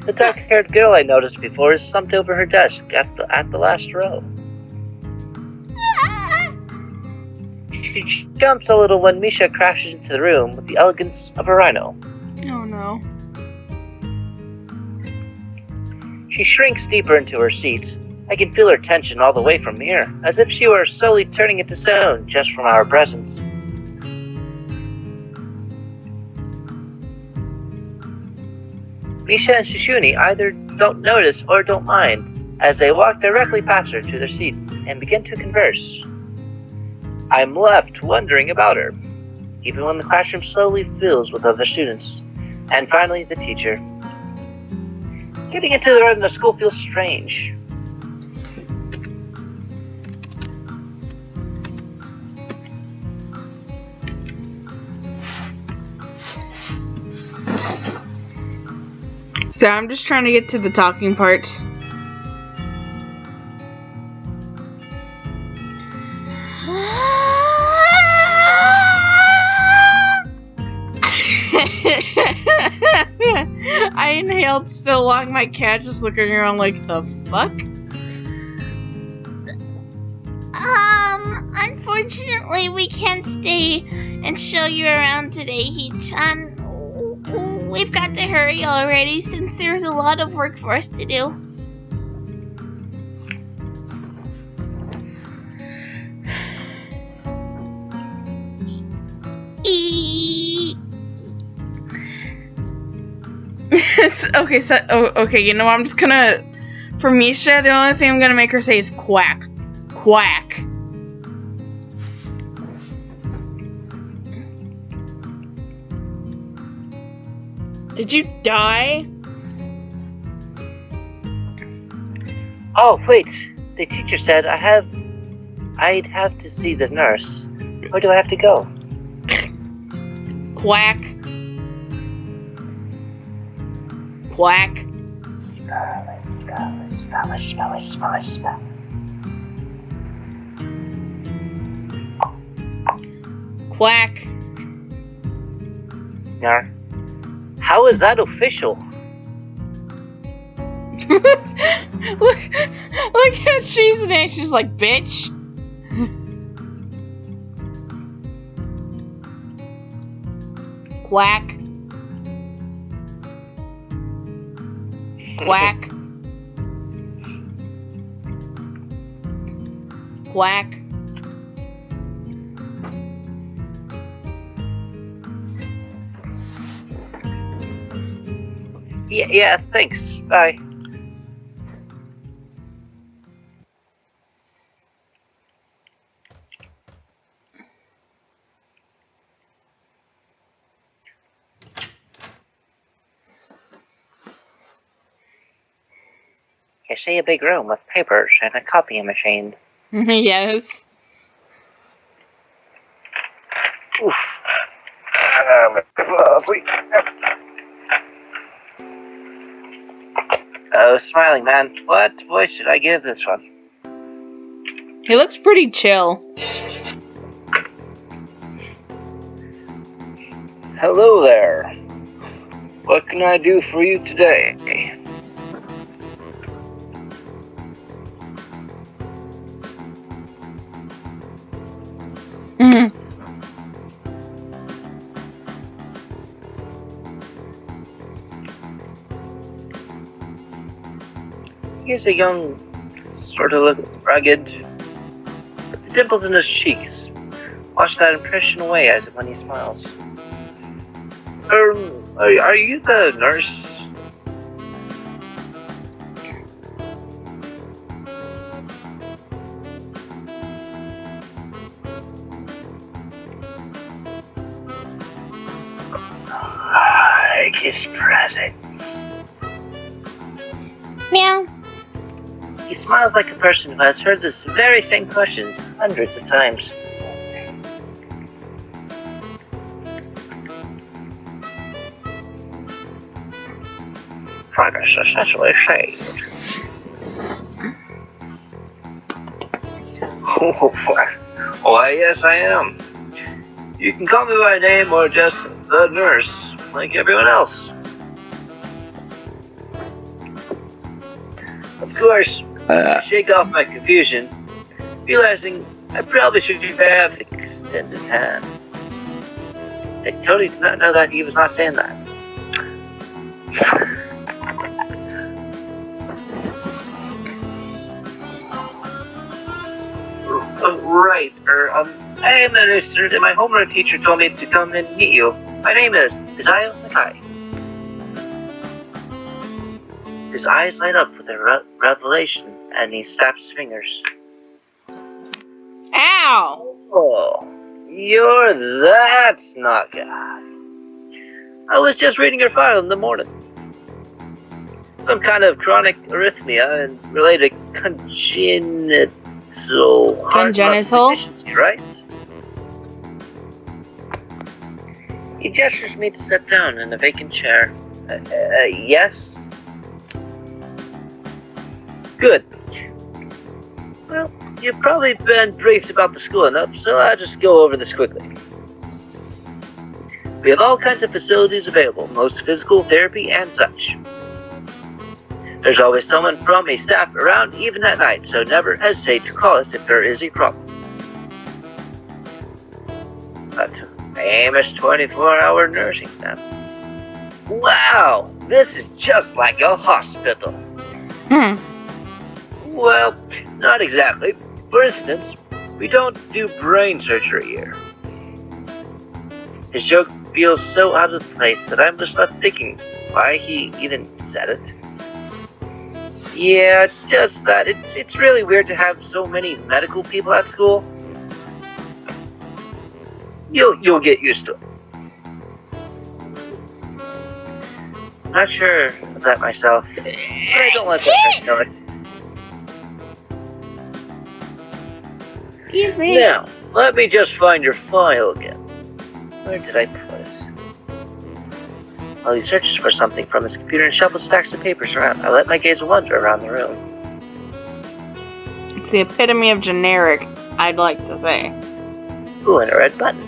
The dark-haired girl I noticed before is slumped over her desk at the last row. She jumps a little when Misha crashes into the room with the elegance of a rhino. Oh no. She shrinks deeper into her seat. I can feel her tension all the way from here, as if she were slowly turning into stone just from our presence. Misha and Shishuni either don't notice or don't mind, as they walk directly past her to their seats and begin to converse. I'm left wondering about her, even when the classroom slowly fills with other students. And finally, the teacher. Getting into the rhythm of school feels strange. So I'm just trying to get to the talking parts. I inhaled so long, my cat just looking around like, the fuck? Unfortunately, we can't stay and show you around today, Hee-chan. We've got to hurry already since there's a lot of work for us to do. Okay, you know, I'm just gonna, for Misha, the only thing I'm gonna make her say is quack. Quack. Did you die? Oh, wait. The teacher said I'd have to see the nurse. Where do I have to go? Quack. Quack. Spell. Quack. Now, how is that official? look at she's name. She's like, bitch. Quack. Quack. Quack. Yeah, thanks. Bye. You see a big room with papers and a copying machine. Yes. Oof. Oh, smiling man. What voice should I give this one? He looks pretty chill. Hello there. What can I do for you today? Mm-hmm. He's a young, sort of look rugged, with the dimples in his cheeks. Wash that impression away as when he smiles. Are you the nurse? I kiss presents. Meow. He smiles like a person who has heard this very same questions hundreds of times. Progress essentially saved. Oh, fuck. Why, yes, I am. You can call me by name or just the nurse, like everyone else. Of course, I shake off my confusion, realizing I probably should have extended hand. I totally did not know that he was not saying that. Right, I am a new student and my homeroom teacher told me to come and meet you. My name is Isaiah Makai. His eyes light up with a revelation and he snaps his fingers. Ow! Oh, you're that not guy. I was just reading your file in the morning. Some kind of chronic arrhythmia and related congenital heart muscle deficiency, right? He gestures me to sit down in a vacant chair. Yes? Good. Well, you've probably been briefed about the school enough, so I'll just go over this quickly. We have all kinds of facilities available, most physical therapy and such. There's always someone from a staff around even at night, so never hesitate to call us if there is a problem. But famous 24-hour nursing staff. Wow, this is just like a hospital. Well, not exactly. For instance, we don't do brain surgery here. His joke feels so out of place that I'm just left thinking why he even said it. Yeah, just that. It's really weird to have so many medical people at school. You'll get used to it. Not sure of that myself, but I don't let that know it. Excuse me. Now, let me just find your file again. Where did I put it? While he searches for something from his computer and shuffles stacks of papers around, I let my gaze wander around the room. It's the epitome of generic, I'd like to say. Ooh, and a red button.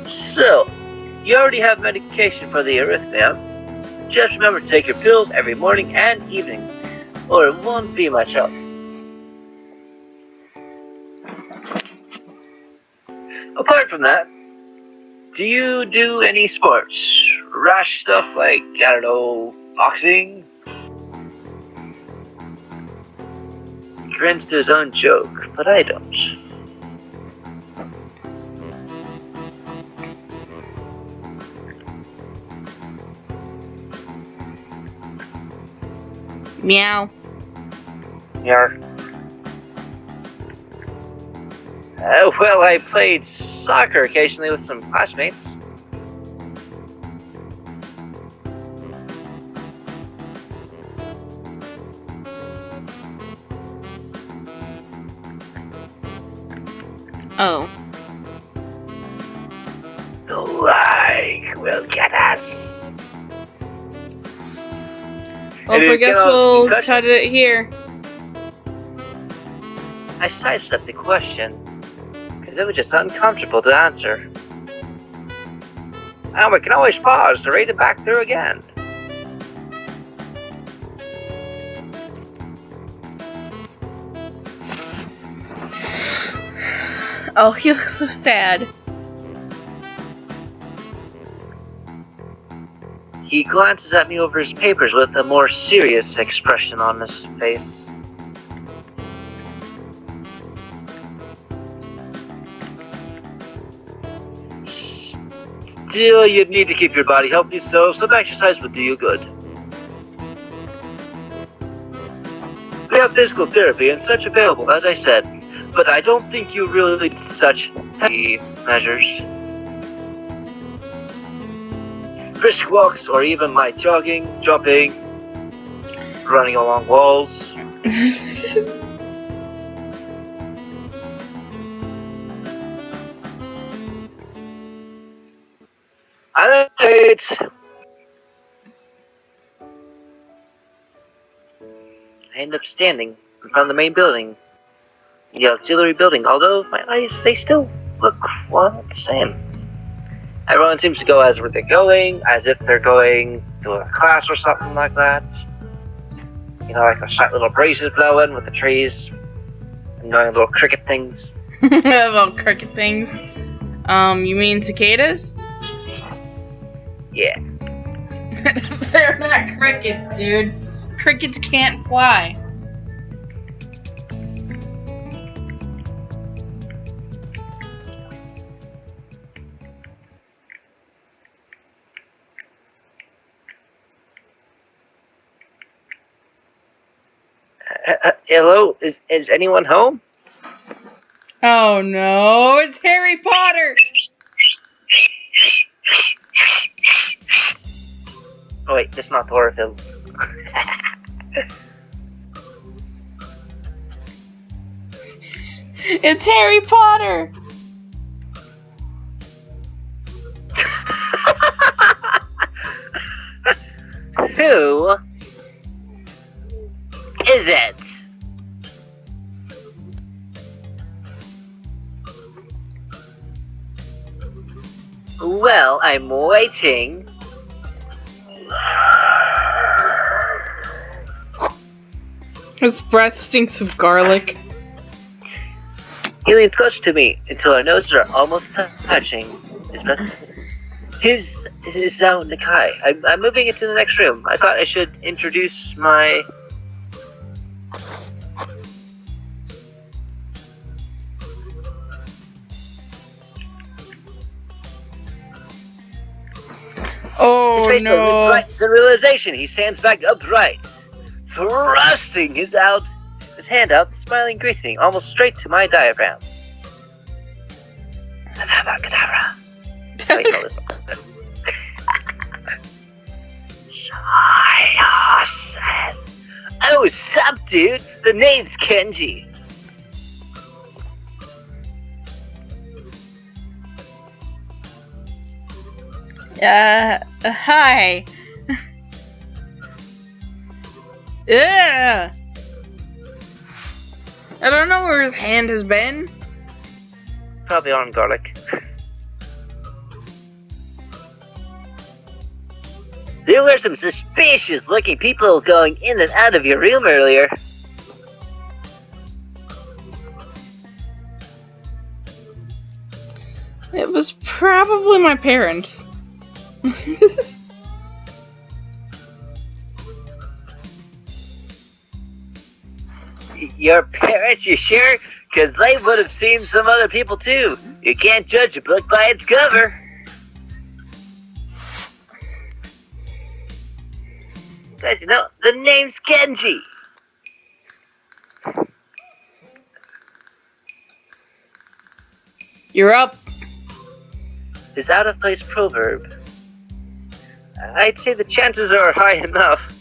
So, you already have medication for the arrhythmia. Just remember to take your pills every morning and evening, or it won't be much help. Apart from that, do you do any sports? Rash stuff like, I don't know, boxing? He grins to his own joke, but I don't. Meow. Yarr. Well, I played soccer occasionally with some classmates. Oh. The like will get us. Well, I guess we'll cut it here. I sidestepped the question, because it was just uncomfortable to answer. And we can always pause to read it back through again. Oh, he looks so sad. He glances at me over his papers with a more serious expression on his face. Still, you'd need to keep your body healthy, so some exercise would do you good. We have physical therapy and such available, as I said, but I don't think you really need such heavy measures. Brisk walks, or even light jogging, jumping, running along walls. Alright. I end up standing in front of the main building, the auxiliary building, although my eyes, they still look the same. Everyone seems to go as where they're going, as if they're going to a class or something like that. You know, like a shot little breezes blowing with the trees, annoying little cricket things. Little cricket things. You mean cicadas? Yeah. They're not crickets, dude. Crickets can't fly. Hello? Is anyone home? Oh no, it's Harry Potter! Oh wait, that's not the horror film. It's Harry Potter! Who is it? Well, I'm waiting. His breath stinks of garlic. He leans close to me until our noses are almost touching. His Zao Nakai. I'm moving into the next room. I thought I should introduce my... Oh, His face no. brightens in realization. He stands back upright, thrusting his hand out, smiling greeting, almost straight to my diaphragm. Katawa. Wait, no, this one. Sayasen. Oh, what's up, dude? The name's Kenji. Hi. Yeah. I don't know where his hand has been. Probably on garlic. There were some suspicious looking people going in and out of your room earlier. It was probably my parents. Your parents, you sure? Because they would have seen some other people too. You can't judge a book by its cover. Guys, you know, the name's Kenji. You're up. This out-of-place proverb. I'd say the chances are high enough.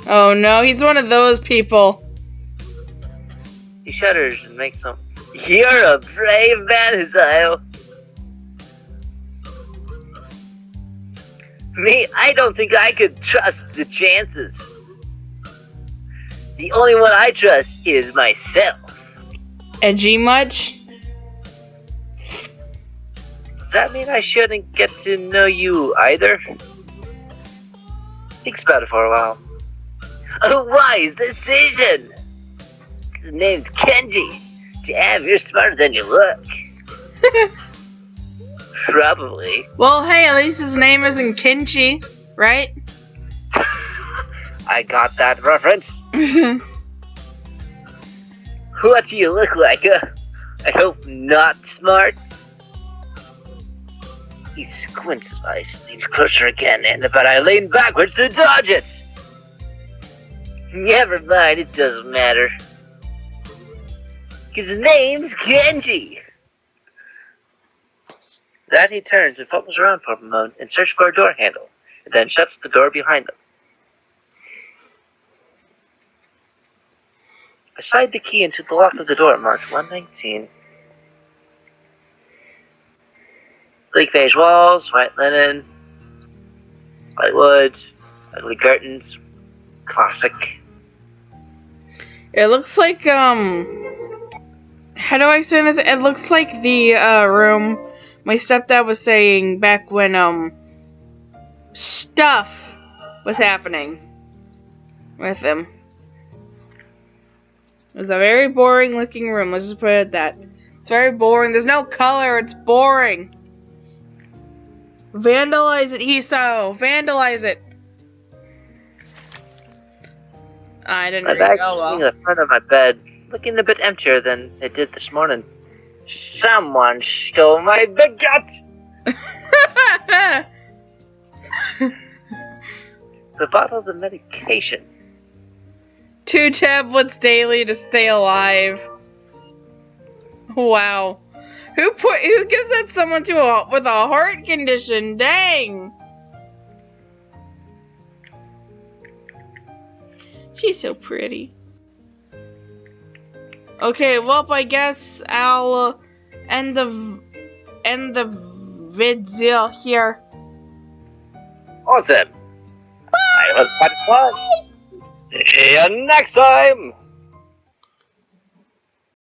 Oh no, he's one of those people. He shudders and makes some... You're a brave man, Husayo. Me, I don't think I could trust the chances. The only one I trust is myself. Edgy much? Does that mean I shouldn't get to know you either? Thinks about it for a while. A wise decision! The name's Kenji. Damn, you're smarter than you look. Probably. Well, hey, at least his name isn't Kinchi, right? I got that reference. What do you look like? I hope not smart. He squints his eyes and leans closer again, but I lean backwards to dodge it. Never mind, it doesn't matter. His name's Kenji. Then he turns and fumbles around for a moment and searches for a door handle, and then shuts the door behind them. I slide the key into the lock of the door marked 119. Bleak beige walls, white linen, white wood, ugly curtains. Classic. It looks like, how do I explain this? It looks like the, room my stepdad was saying back when, stuff was happening with him. It was a very boring looking room, let's just put it at that. It's very boring, there's no color, it's boring. Vandalize it, Hiso! Vandalize it! I didn't My read bag's it. sitting at the front of my bed, looking a bit emptier than it did this morning. Someone stole my baguette! The bottles of medication. 2 tablets daily to stay alive. Wow. Who gives that someone with a heart condition? Dang. She's so pretty. Okay, well, I guess I'll end the video here. Awesome. I was fun. See you next time.